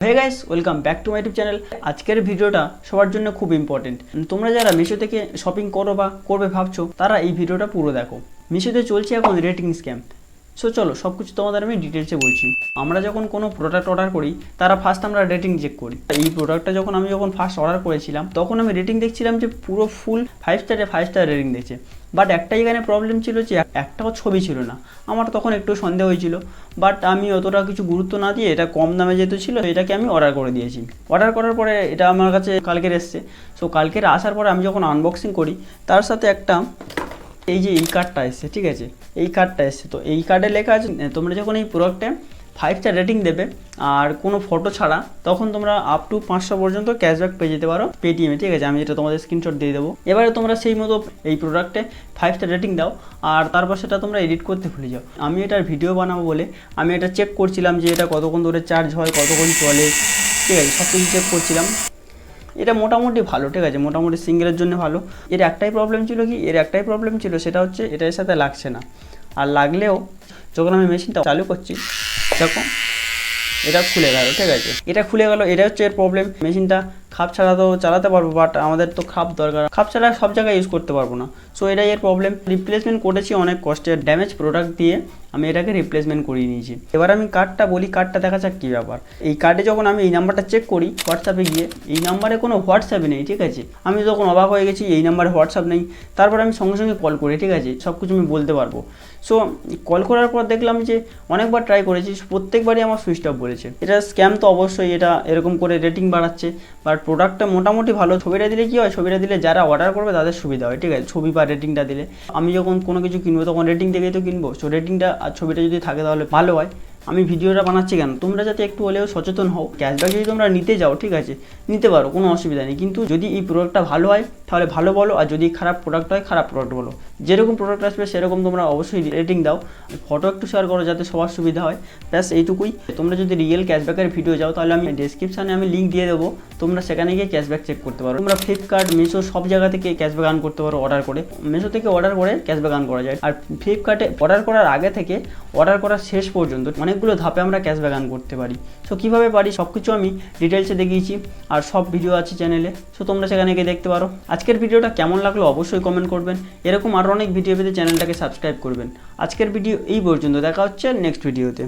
Hey guys, welcome back to my YouTube channel. আজকের ভিডিওটা সবার জন্য খুব ইম্পর্টেন্ট। তোমরা যারা মিশো থেকে শপিং করো বা করবে ভাবছো, তারা এই ভিডিওটা পুরো দেখো। মিশোতে চলছে এখন রেটিং স্ক্যাম। সো চলো সব কিছু তোমাদের আমি ডিটেলসে বলছি। আমরা যখন কোনো প্রোডাক্ট অর্ডার করি, তারা ফার্স্ট আমরা রেটিং চেক করি। এই প্রোডাক্টটা আমি যখন ফার্স্ট অর্ডার করেছিলাম, তখন আমি রেটিং দেখছিলাম যে পুরো ফুল 5 স্টার রেটিং দিয়েছে। বাট একটা এখানে প্রবলেম ছিল যে একটাও ছবি ছিল না। আমার তখন একটু সন্দেহ হয়েছিল, বাট আমি অতটা কিছু গুরুত্ব না দিয়ে এটা কম দামে যেহেতু ছিল, এটাকে আমি অর্ডার করে দিয়েছি। অর্ডার করার পরে এটা আমার কাছে কালকের এসছে। সো কালকের আসার পরে আমি যখন আনবক্সিং করি, তার সাথে একটা এই যে এই কার্ডটা এসছে, ঠিক আছে, এই কার্ডটা এসছে। তো এই কার্ডে লেখা আছে তোমরা যখন এই প্রোডাক্টে 5 স্টার রেটিং দেবে আর কোনো ফটো ছাড়া, তখন তোমরা আপ টু 500 পর্যন্ত ক্যাশব্যাক পেয়ে যেতে পারো পেটিএমে, ঠিক আছে। আমি যেটা তোমাদের স্ক্রিনশট দিয়ে দেবো। এবারে তোমরা সেই মতো এই প্রোডাক্টে 5 স্টার রেটিং দাও, আর তারপর সেটা তোমরা এডিট করতে ভুলে যাও। আমি এটার ভিডিও বানাবো বলে আমি এটা চেক করছিলাম যে এটা কতক্ষণ ধরে চার্জ হয়, কতক্ষণ চলে, ঠিক আছে, সব কিছু চেক করছিলাম। এটা মোটামুটি ভালো, ঠিক আছে, মোটামুটি সিঙ্গেলের জন্য ভালো। এর একটাই প্রবলেম ছিল সেটা হচ্ছে এটার সাথে লাগছে না। আর লাগলেও যখন আমি মেশিনটা চালু করছি, দেখো এটা খুলে গেল, ঠিক আছে, এটা খুলে গেল। এটা হচ্ছে এর প্রবলেম। মেশিনটা খাপ ছাড়া তো চালাতে পারবো, বাট আমাদের তো খাপ দরকার, খাপ ছাড়া সব জায়গায় ইউজ করতে পারবো না। সো এটাই এর প্রবলেম। রিপ্লেসমেন্ট করেছি অনেক কষ্টের, ড্যামেজ প্রোডাক্ট দিয়ে আমি এটাকে রিপ্লেসমেন্ট করিয়ে নিয়েছি। এবার আমি কার্ডটা বলি, কার্ডটা দেখা যাক কী ব্যাপার। এই কার্ডে যখন আমি এই নাম্বারটা চেক করি হোয়াটসঅ্যাপে গিয়ে, এই নাম্বারে কোনো হোয়াটসঅ্যাপে নেই, ঠিক আছে। আমি যখন অবাক হয়ে গেছি, এই নাম্বারে হোয়াটসঅ্যাপ নেই। তারপর আমি সঙ্গে সঙ্গে কল করি, ঠিক আছে, সব কিছু আমি বলতে পারবো। সো কল করার পর দেখলাম যে অনেকবার ট্রাই করেছি, প্রত্যেকবারই আমার সুইচ অফ বলেছে। এটা স্ক্যাম তো অবশ্যই, এটা এরকম করে রেটিং বাড়াচ্ছে। বাট প্রোডাক্টটা মোটামুটি ভালো। ছবিটা দিলে কী হয়, ছবিটা দিলে যারা অর্ডার করবে তাদের সুবিধা হয়, ঠিক আছে, ছবি বা রেটিংটা দিলে। আমি যখন কোনো কিছু কিনবো তখন রেটিং দেখেই তো কিনবো। সো রেটিংটা আর ছবিটা যদি থাকে তাহলে ভালো হয়। আমি ভিডিওটা বানাচ্ছি কেন, তোমরা যাতে একটু হলেও সচেতন হও। ক্যাশব্যাক যদি তোমরা নিতে যাও, ঠিক আছে, নিতে পারো, কোনো অসুবিধা নেই। কিন্তু যদি এই প্রোডাক্টটা ভালো হয় তাহলে ভালো বলো, আর যদি খারাপ প্রোডাক্ট হয় খারাপ প্রোডাক্ট বলো। যেরকম প্রোডাক্ট আসবে সেরকম তোমরা অবশ্যই রেটিং দাও। ফটো একটু শেয়ার করো যাতে সবার সুবিধা হয়, ব্যাস এইটুকুই। তোমরা যদি রিয়েল ক্যাশব্যাকের ভিডিও যাও, তাহলে আমি ডেসক্রিপশানে আমি লিঙ্ক দিয়ে দেবো, তোমরা সেখানে গিয়ে ক্যাশব্যাক চেক করতে পারো। তোমরা ফ্লিপকার্ট, মিশো সব জায়গা থেকে ক্যাশব্যাক আর্ন করতে পারো অর্ডার করে। মিশো থেকে অর্ডার করে ক্যাশব্যাক আর্ন করা যায়। আর ফ্লিপকার্টে অর্ডার করার আগে থেকে অর্ডার করার শেষ পর্যন্ত অনেকগুলো ধাপে আমরা ক্যাশব্যাক আর্ন করতে পারি। সো কীভাবে পারি সব কিছু আমি ডিটেলসে দেখিয়েছি, আর সব ভিডিও আছে চ্যানেলে। সো তোমরা সেখানে গিয়ে দেখতে পারো। আজকের ভিডিওটা কেমন লাগলো অবশ্যই কমেন্ট করবেন। এরকম আরও অনেক ভিডিও পেতে চ্যানেলটাকে সাবস্ক্রাইব করবেন। আজকের ভিডিও এই পর্যন্ত, দেখা হচ্ছে নেক্সট ভিডিওতে।